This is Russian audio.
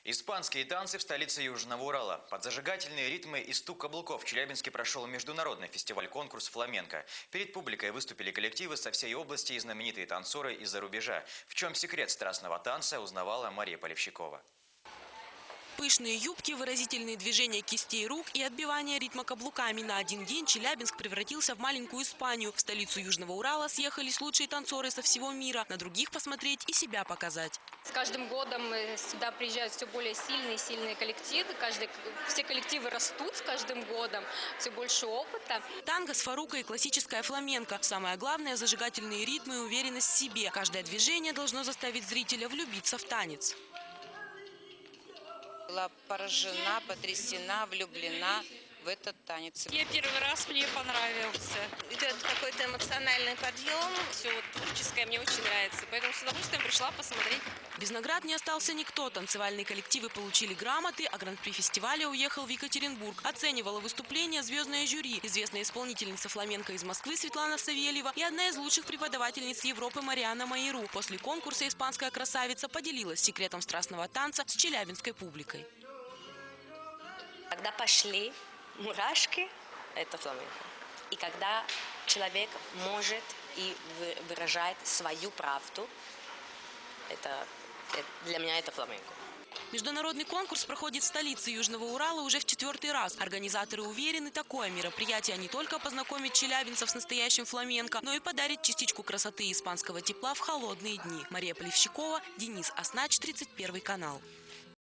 Испанские танцы в столице Южного Урала. Под зажигательные ритмы и стук каблуков в Челябинске прошел международный фестиваль-конкурс «Фламенко». Перед публикой выступили коллективы со всей области и знаменитые танцоры из-за рубежа. В чем секрет страстного танца, узнавала Мария Полевщикова. Пышные юбки, выразительные движения кистей рук и отбивание ритма каблуками. На один день Челябинск превратился в маленькую Испанию. В столицу Южного Урала съехались лучшие танцоры со всего мира. На других посмотреть и себя показать. С каждым годом сюда приезжают все более сильные коллективы. Все коллективы растут с каждым годом, все больше опыта. Танго с фарукой и классическая фламенко. Самое главное – зажигательные ритмы и уверенность в себе. Каждое движение должно заставить зрителя влюбиться в танец. Была поражена, потрясена, влюблена в этот танец. Я первый раз, мне понравился. Идет какой-то эмоциональный подъем. Все творческое мне очень нравится, поэтому с удовольствием пришла посмотреть. Без наград не остался никто. Танцевальные коллективы получили грамоты, а гран-при фестиваля уехал в Екатеринбург. Оценивала выступление звездное жюри, известная исполнительница фламенко из Москвы Светлана Савельева и одна из лучших преподавательниц Европы Мариана Майеру. После конкурса испанская красавица поделилась секретом страстного танца с челябинской публикой. Когда пошли мурашки, это фламенко. И когда человек может и выражает свою правду, для меня это фламенко. Международный конкурс проходит в столице Южного Урала уже в 4-й раз. Организаторы уверены, такое мероприятие не только познакомит челябинцев с настоящим фламенко, но и подарит частичку красоты и испанского тепла в холодные дни. Мария Полевщикова, Денис Оснач, 31 канал.